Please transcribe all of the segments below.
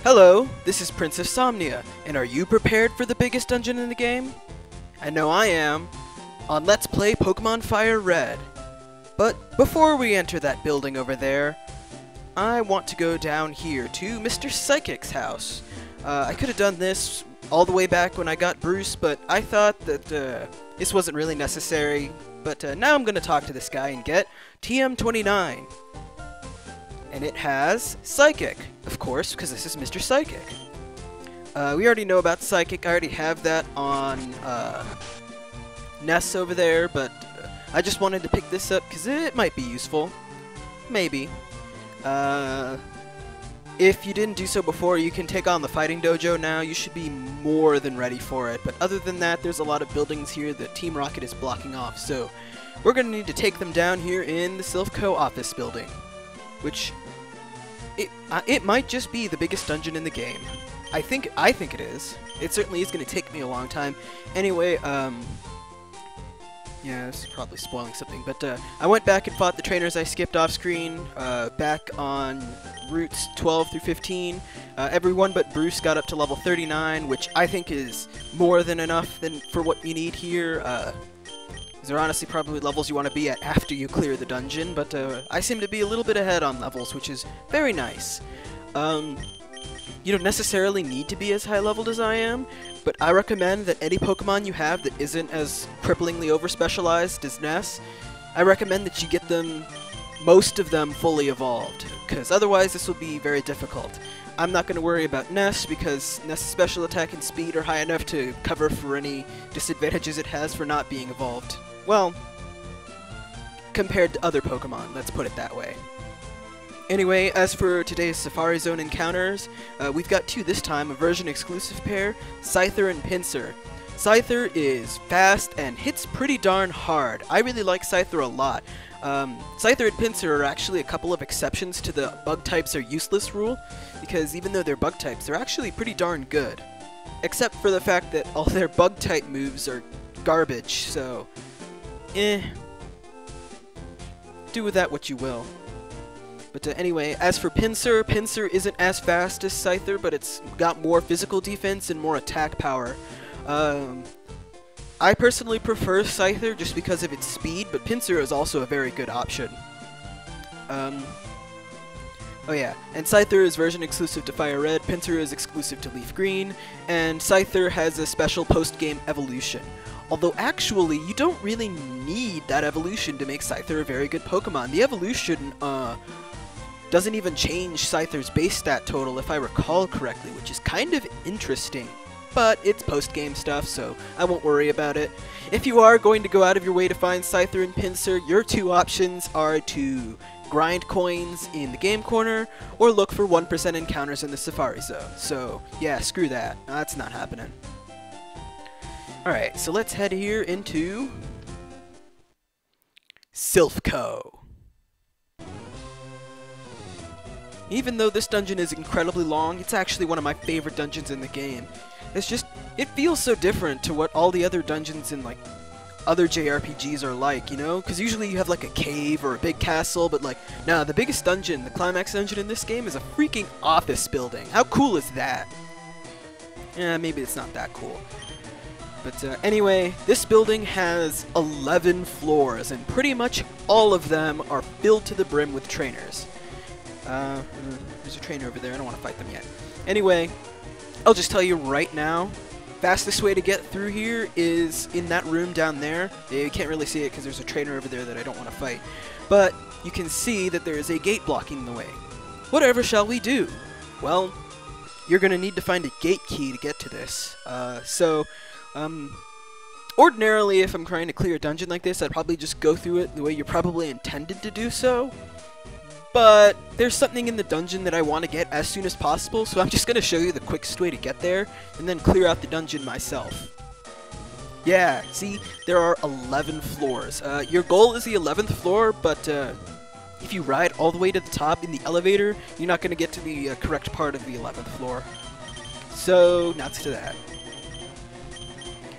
Hello, this is Princess Somnia, and are you prepared for the biggest dungeon in the game? I know I am, on Let's Play Pokemon FireRed. But before we enter that building over there, I want to go down here to Mr. Psychic's house. I could have done this all the way back when I got Bruce, but I thought that this wasn't really necessary. But now I'm going to talk to this guy and get TM29. And it has Psychic, of course, because this is Mr. Psychic. We already know about Psychic. I already have that on Ness over there, but I just wanted to pick this up because it might be useful. Maybe. If you didn't do so before, you can take on the Fighting Dojo now. You should be more than ready for it. But other than that, there's a lot of buildings here that Team Rocket is blocking off. So we're going to need to take them down here in the Silph Co office building, which it might just be the biggest dungeon in the game. I think it is. It certainly is going to take me a long time. Anyway, yeah, this is probably spoiling something, but I went back and fought the trainers I skipped off screen back on routes 12 through 15. Everyone but Bruce got up to level 39, which I think is more than enough for what you need here. These are honestly probably levels you want to be at after you clear the dungeon, but I seem to be a little bit ahead on levels, which is very nice. You don't necessarily need to be as high leveled as I am, but I recommend that any Pokemon you have that isn't as cripplingly over-specialized as Ness, I recommend that you get them, most of them, fully evolved, because otherwise this will be very difficult. I'm not going to worry about Ness, because Ness' special attack and speed are high enough to cover for any disadvantages it has for not being evolved. Well, compared to other Pokemon, let's put it that way. Anyway, as for today's Safari Zone encounters, we've got two this time, a version-exclusive pair, Scyther and Pinsir. Scyther is fast and hits pretty darn hard. I really like Scyther a lot. Scyther and Pinsir are actually a couple of exceptions to the bug types are useless rule, because even though they're bug types, they're actually pretty darn good. Except for the fact that all their bug type moves are garbage, so do with that what you will. But anyway, as for Pinsir, Pinsir isn't as fast as Scyther, but it's got more physical defense and more attack power. I personally prefer Scyther just because of its speed, but Pinsir is also a very good option. Oh yeah, and Scyther is version exclusive to FireRed, Pinsir is exclusive to Leaf Green, and Scyther has a special post-game evolution. Although actually, you don't really need that evolution to make Scyther a very good Pokemon. The evolution, doesn't even change Scyther's base stat total if I recall correctly, which is kind of interesting. But it's post-game stuff, so I won't worry about it. If you are going to go out of your way to find Scyther and Pinsir, your two options are to grind coins in the game corner, or look for 1% encounters in the Safari Zone. So, yeah, screw that. That's not happening. Alright, so let's head here into Silph Co. Even though this dungeon is incredibly long, it's actually one of my favorite dungeons in the game. It's just, it feels so different to what all the other dungeons in, like, other JRPGs are like, you know? Because usually you have, like, a cave or a big castle, but, like, nah, the biggest dungeon, the Climax Engine in this game, is a freaking office building. How cool is that? Yeah, maybe it's not that cool. But anyway, this building has 11 floors, and pretty much all of them are filled to the brim with trainers. There's a trainer over there, I don't want to fight them yet. Anyway, I'll just tell you right now, fastest way to get through here is in that room down there. You can't really see it because there's a trainer over there that I don't want to fight. But you can see that there is a gate blocking the way. Whatever shall we do? Well, you're going to need to find a gate key to get to this. Ordinarily, if I'm trying to clear a dungeon like this, I'd probably just go through it the way you're probably intended to do so. But there's something in the dungeon that I want to get as soon as possible, so I'm just going to show you the quickest way to get there, and then clear out the dungeon myself. Yeah, see, there are 11 floors. Your goal is the 11th floor, but if you ride all the way to the top in the elevator, you're not going to get to the correct part of the 11th floor. So, nuts to that.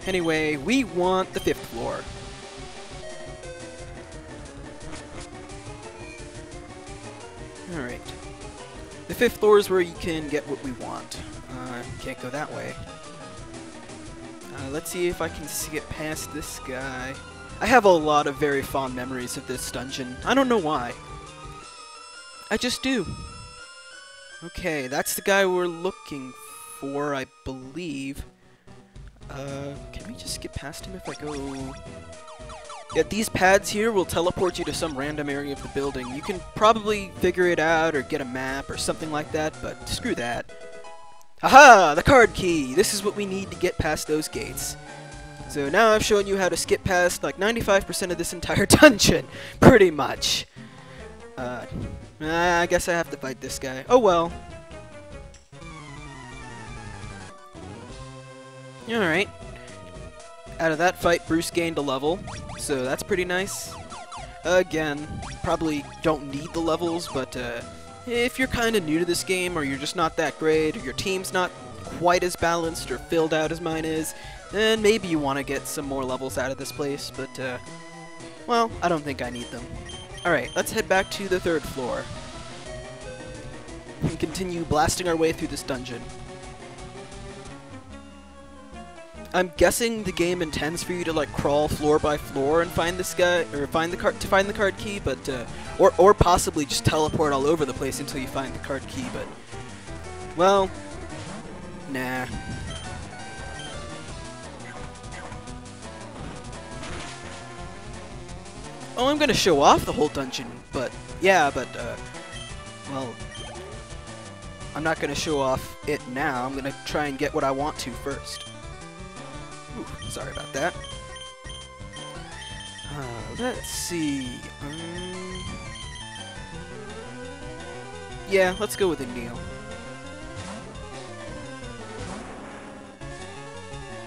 Anyway, we want the 5th floor. Alright. The 5th floor is where you can get what we want. Can't go that way. Let's see if I can get past this guy. I have a lot of very fond memories of this dungeon. I don't know why. I just do. Okay, that's the guy we're looking for, I believe. Can we just get past him if I go... Yeah, these pads here will teleport you to some random area of the building. You can probably figure it out or get a map or something like that, but screw that. Aha! The card key! This is what we need to get past those gates. So now I've shown you how to skip past like 95% of this entire dungeon, pretty much. I guess I have to fight this guy. Oh well. Alright. Out of that fight, Bruce gained a level, so that's pretty nice. Again, probably don't need the levels, but if you're kind of new to this game, or you're just not that great, or your team's not quite as balanced or filled out as mine is, then maybe you want to get some more levels out of this place, but, well, I don't think I need them. Alright, let's head back to the 3rd floor and continue blasting our way through this dungeon. I'm guessing the game intends for you to like crawl floor by floor and find this guy, or find the card key, but or possibly just teleport all over the place until you find the card key, but well, nah. Oh, I'm gonna show off the whole dungeon, but yeah, but well, I'm not gonna show off it now. I'm gonna try and get what I want to first. Ooh, sorry about that. Let's see. Yeah, let's go with Neil.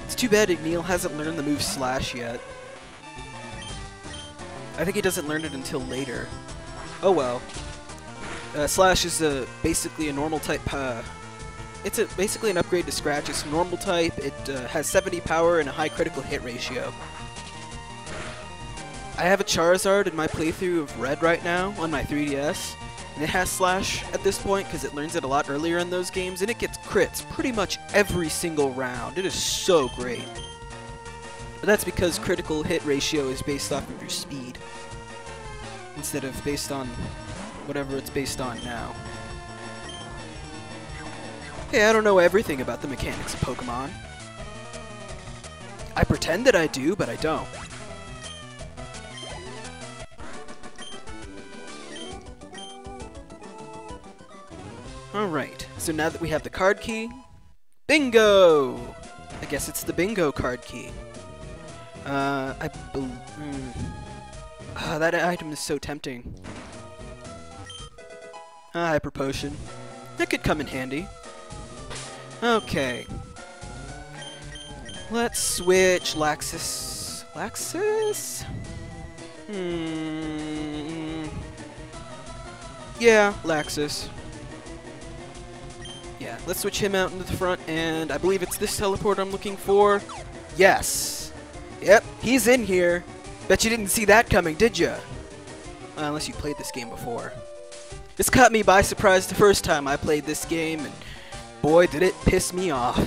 It's too bad Neil hasn't learned the move Slash yet. I think he doesn't learn it until later. Oh well. Slash is basically a normal type. It's basically an upgrade to Scratch. It's normal type. It has 70 power and a high critical hit ratio. I have a Charizard in my playthrough of Red right now on my 3DS, and it has Slash at this point because it learns it a lot earlier in those games, and it gets crits pretty much every single round. It is so great. But that's because critical hit ratio is based off of your speed instead of based on whatever it's based on now. Hey, I don't know everything about the mechanics of Pokemon. I pretend that I do, but I don't. Alright, so now that we have the card key, bingo! I guess it's the bingo card key. That item is so tempting. Hyper Potion. That could come in handy. Okay. Let's switch Laxus. Laxus? Yeah, Laxus. Yeah, let's switch him out into the front, and I believe it's this teleport I'm looking for. Yes! Yep, he's in here. Bet you didn't see that coming, did ya? Unless you played this game before. This caught me by surprise the first time I played this game, and boy, did it piss me off.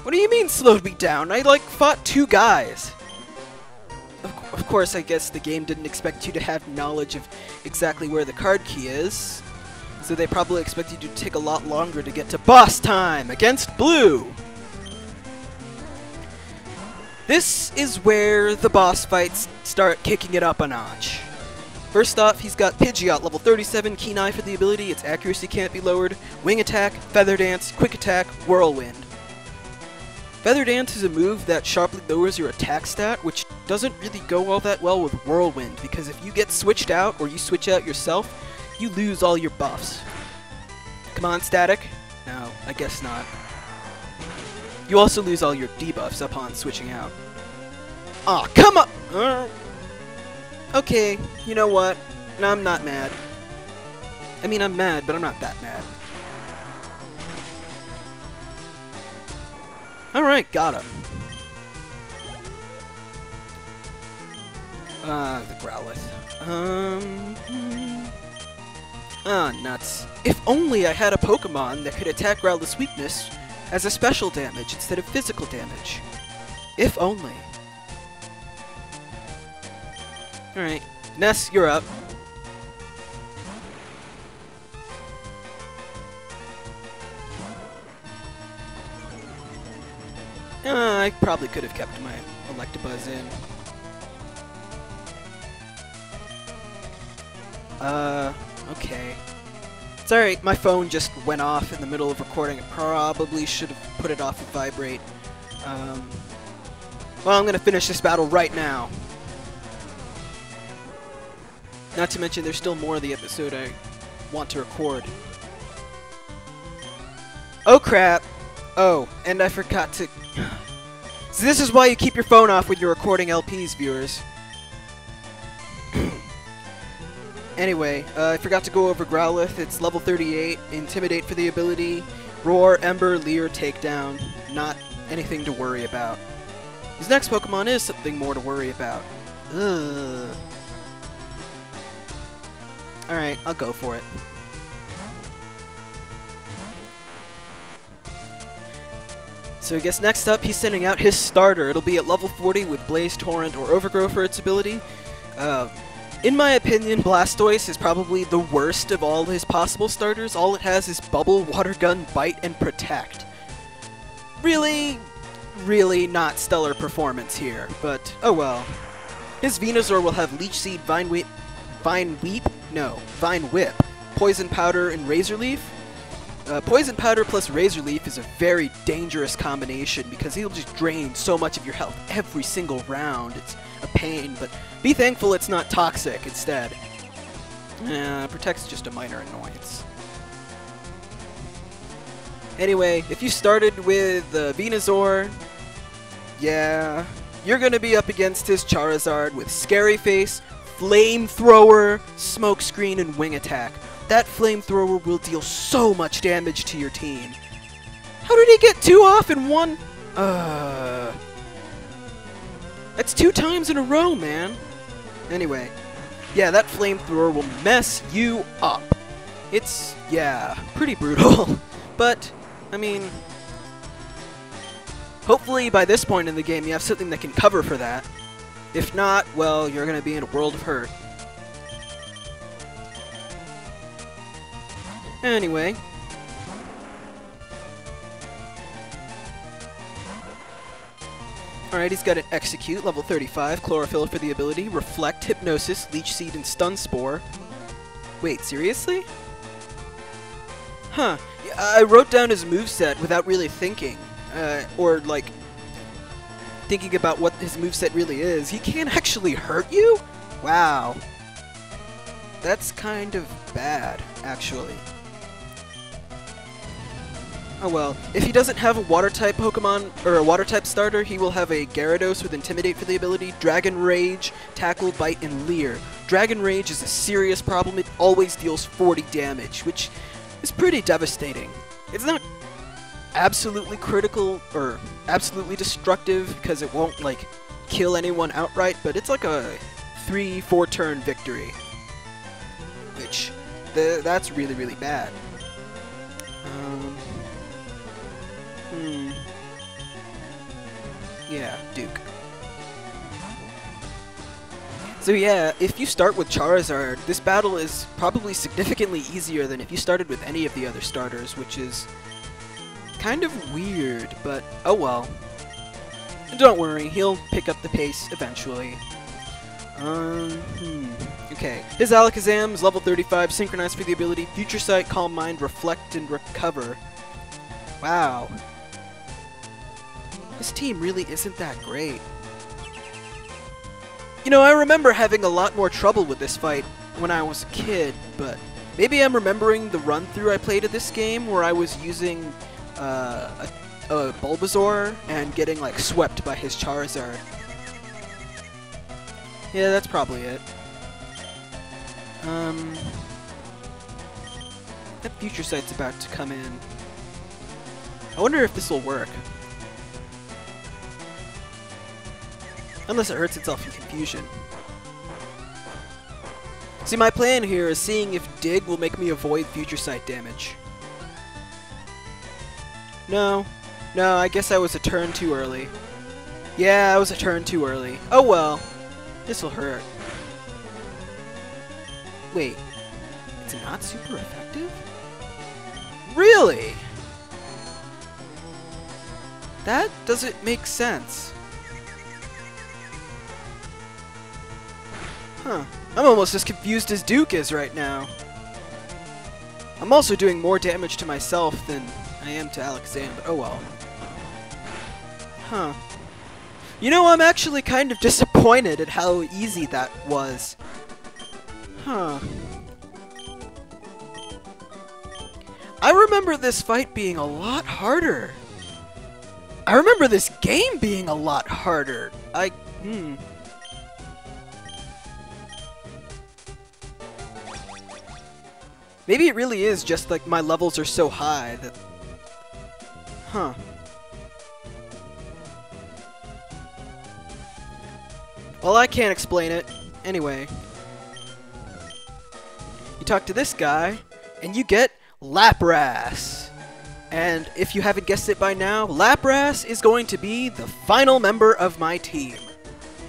What do you mean slowed me down? I, like, fought 2 guys. Of course, I guess the game didn't expect you to have knowledge of exactly where the card key is. So they probably expected you to take a lot longer to get to boss time against Blue. This is where the boss fights start kicking it up a notch. First off, he's got Pidgeot, level 37, Keen Eye for the ability, its accuracy can't be lowered, Wing Attack, Feather Dance, Quick Attack, Whirlwind. Feather Dance is a move that sharply lowers your attack stat, which doesn't really go all that well with Whirlwind, because if you get switched out, or you switch out yourself, you lose all your buffs. Come on, Static. No, I guess not. You also lose all your debuffs upon switching out. Aw, come on! Okay, you know what? No, I'm not mad. I mean, I'm mad, but I'm not that mad. Alright, got him. The Growlithe. Ah, nuts. If only I had a Pokemon that could attack Growlithe's weakness as a special damage instead of physical damage. If only. Alright, Ness, you're up. I probably could have kept my Electabuzz in. Okay. It's alright, my phone just went off in the middle of recording. I probably should have put it off of vibrate. Well, I'm gonna finish this battle right now. Not to mention, there's still more of the episode I want to record. Oh crap! Oh, and I forgot to... So this is why you keep your phone off when you're recording LPs, viewers. Anyway, I forgot to go over Growlithe. It's level 38, Intimidate for the ability, Roar, Ember, Leer, Takedown. Not anything to worry about. His next Pokemon is something more to worry about. Ugh. Alright, I'll go for it. So I guess next up, he's sending out his starter. It'll be at level 40 with Blaze, Torrent, or Overgrow for its ability. In my opinion, Blastoise is probably the worst of all his possible starters. All it has is Bubble, Water Gun, Bite, and Protect. Really, really not stellar performance here, but oh well. His Venusaur will have Leech Seed, Vine Whip, Poison Powder, and Razor Leaf. Poison Powder plus Razor Leaf is a very dangerous combination because he'll just drain so much of your health every single round. It's a pain, but be thankful it's not toxic instead. Protect's just a minor annoyance. Anyway, if you started with Venusaur, yeah, you're gonna be up against his Charizard with Scary Face, Flamethrower, Smokescreen, and Wing Attack. That Flamethrower will deal so much damage to your team. How did he get 2 off in one? That's 2 times in a row, man. Anyway, yeah, that Flamethrower will mess you up. It's, yeah, pretty brutal. But, I mean, hopefully by this point in the game you have something that can cover for that. If not, well, you're gonna be in a world of hurt. Anyway. Alright, he's got an Execute, level 35, Chlorophyll for the ability, Reflect, Hypnosis, Leech Seed, and Stun Spore. Wait, seriously? Huh. I wrote down his moveset without really thinking. Or, like, thinking about what his moveset really is. He can't actually hurt you? Wow. That's kind of bad, actually. Oh well, if he doesn't have a Water-type Pokemon, or a Water-type starter, he will have a Gyarados with Intimidate for the ability, Dragon Rage, Tackle, Bite, and Leer. Dragon Rage is a serious problem. It always deals 40 damage, which is pretty devastating. It's not absolutely critical, or absolutely destructive, because it won't, like, kill anyone outright, but it's like a 3-4 turn victory. Which, that's really, really bad. Yeah, Duke. So yeah, if you start with Charizard, this battle is probably significantly easier than if you started with any of the other starters, which is kind of weird, but oh well. Don't worry, he'll pick up the pace eventually. Okay, his Alakazam is level 35, synchronized for the ability Future Sight, Calm Mind, Reflect, and Recover. Wow. This team really isn't that great. You know, I remember having a lot more trouble with this fight when I was a kid, but maybe I'm remembering the run-through I played of this game where I was using a Bulbasaur and getting, like, swept by his Charizard. Yeah, that's probably it. That Future Sight's about to come in. I wonder if this will work. Unless it hurts itself in confusion. See, my plan here is seeing if Dig will make me avoid future sight damage. No, I guess I was a turn too early. Yeah, I was a turn too early. Oh well, this'll hurt. Wait, it's not super effective? Really? That doesn't make sense. Huh. I'm almost as confused as Duke is right now. I'm also doing more damage to myself than I am to Alexander, but oh well. Huh. You know, I'm actually kind of disappointed at how easy that was. Huh. I remember this fight being a lot harder. I remember this game being a lot harder. Maybe it really is just like my levels are so high that... Huh. Well, I can't explain it. Anyway. You talk to this guy, and you get Lapras. And if you haven't guessed it by now, Lapras is going to be the final member of my team.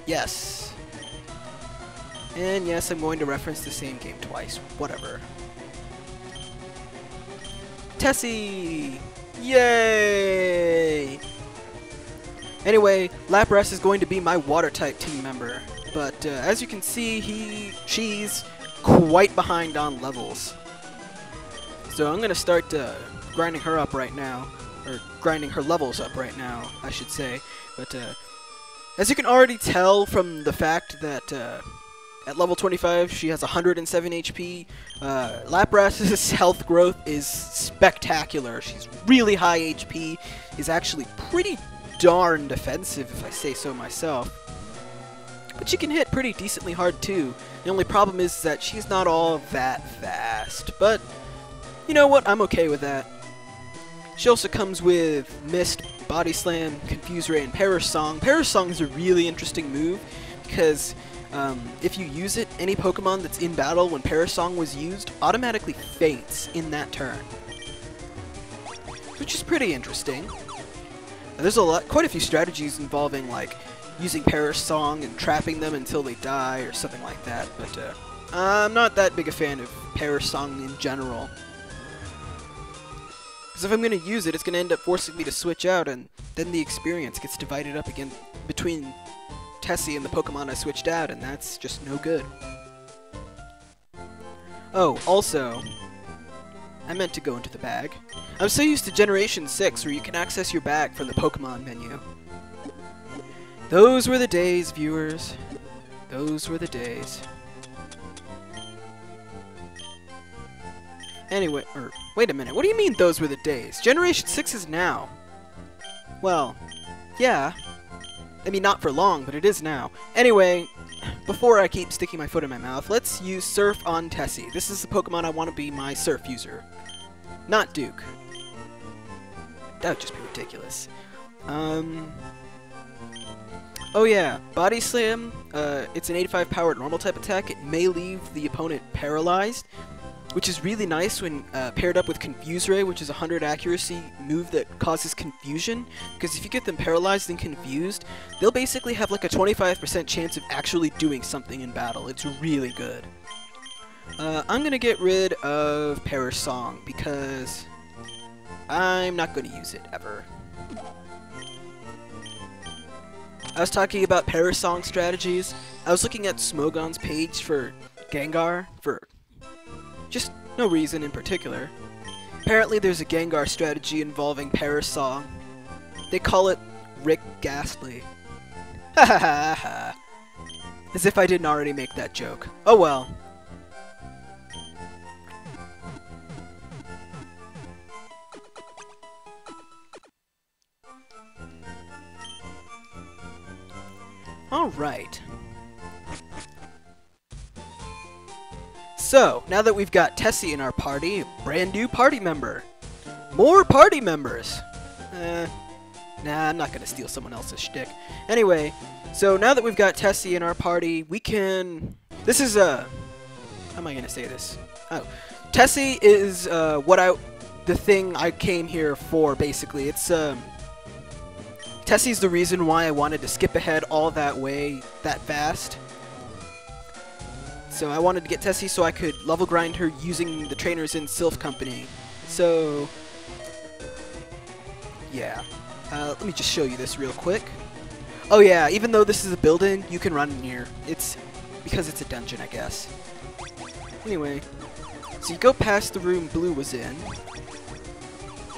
Yes. And yes, I'm going to reference the same game twice. Whatever. Tessie! Yay! Anyway, Lapras is going to be my Water-type team member. But as you can see, she's quite behind on levels. So I'm going to start grinding her up right now. Or grinding her levels up right now, I should say. But as you can already tell from the fact that at level 25 she has 107 HP, Lapras' health growth is spectacular. She's really high HP, is actually pretty darn defensive if I say so myself. But she can hit pretty decently hard too. The only problem is that she's not all that fast. But you know what? I'm okay with that. She also comes with Mist, Body Slam, Confuse Ray, and Perish Song. Perish Song is a really interesting move because if you use it, any Pokemon that's in battle when Perish Song was used automatically faints in that turn, which is pretty interesting. Now, there's quite a few strategies involving like using Perish Song and trapping them until they die or something like that, but I'm not that big a fan of Perish Song in general. Because if I'm going to use it, it's going to end up forcing me to switch out, and then the experience gets divided up again between Tessie and the Pokemon I switched out, and that's just no good. Oh, also, I meant to go into the bag. I'm so used to Generation 6 where you can access your bag from the Pokemon menu. Those were the days, viewers. Those were the days. Anyway, wait a minute, what do you mean those were the days? Generation 6 is now. Well, yeah. I mean, not for long, but it is now. Anyway, before I keep sticking my foot in my mouth, let's use Surf on Tessie. This is the Pokemon I want to be my Surf user. Not Duke. That would just be ridiculous. Oh yeah, Body Slam, it's an 85 power normal type attack. It may leave the opponent paralyzed, which is really nice when paired up with Confuse Ray, which is a 100 accuracy move that causes confusion, because if you get them paralyzed and confused, they'll basically have like a 25% chance of actually doing something in battle. It's really good. I'm going to get rid of Perish Song, because I'm not going to use it ever. I was talking about Perish Song strategies. I was looking at Smogon's page for Gengar, for just no reason in particular. Apparently there's a Gengar strategy involving Perish Song. They call it Rick Ghastly. Ha ha ha ha. As if I didn't already make that joke. Oh well. Alright. So, now that we've got Tessie in our party, brand new party member. More party members! Nah, I'm not gonna steal someone else's shtick. Anyway, so now that we've got Tessie in our party, we can... This is a How am I gonna say this? Oh, Tessie is the thing I came here for. Basically, it's Tessie's the reason why I wanted to skip ahead all that way that fast. So I wanted to get Tessie so I could level grind her using the trainers in Silph Company. So yeah, let me just show you this real quick. Oh yeah, even though this is a building, you can run in here. It's because it's a dungeon, I guess. Anyway, so you go past the room Blue was in,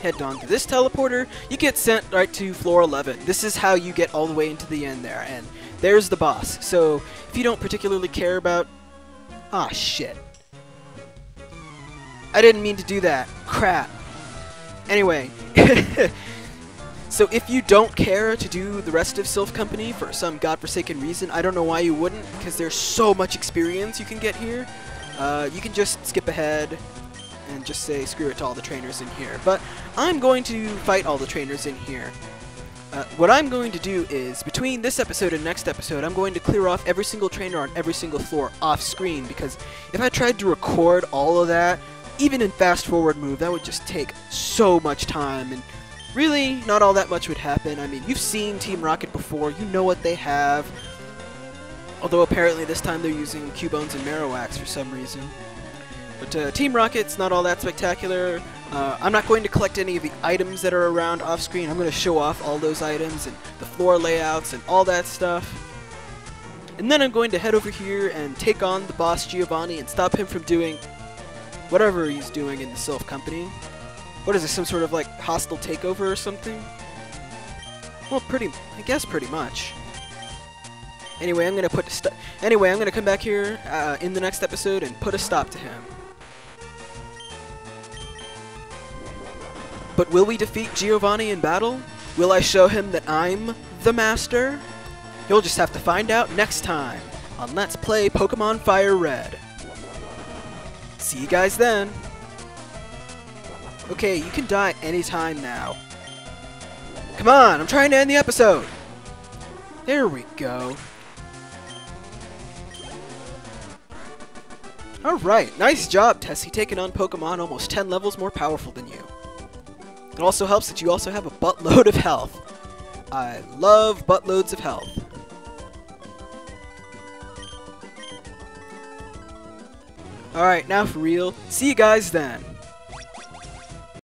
head on to this teleporter, you get sent right to floor 11. This is how you get all the way into the end there, and there's the boss. So if you don't particularly care about... Ah, shit. I didn't mean to do that. Crap. Anyway, so if you don't care to do the rest of Silph Company for some godforsaken reason, I don't know why you wouldn't, because there's so much experience you can get here. You can just skip ahead and just say screw it to all the trainers in here. But I'm going to fight all the trainers in here. What I'm going to do is, between this episode and next episode, I'm going to clear off every single trainer on every single floor off screen, because if I tried to record all of that, even in fast forward move, that would just take so much time, and really not all that much would happen. I mean, you've seen Team Rocket before, you know what they have, although apparently this time they're using Cubones and Marowaks for some reason. But Team Rocket's not all that spectacular. I'm not going to collect any of the items that are around off screen. I'm going to show off all those items and the floor layouts and all that stuff. And then I'm going to head over here and take on the boss Giovanni and stop him from doing whatever he's doing in the Silph Company. What is this, some sort of like hostile takeover or something? Well, I guess pretty much. Anyway, I'm gonna come back here in the next episode and put a stop to him. But will we defeat Giovanni in battle? Will I show him that I'm the master? You'll just have to find out next time on Let's Play Pokemon FireRed. See you guys then. Okay, you can die anytime now. Come on, I'm trying to end the episode. There we go. Alright, nice job, Tessie, taking on Pokemon almost 10 levels more powerful than you. It also helps that you also have a buttload of health. I love buttloads of health. Alright, now for real. See you guys then.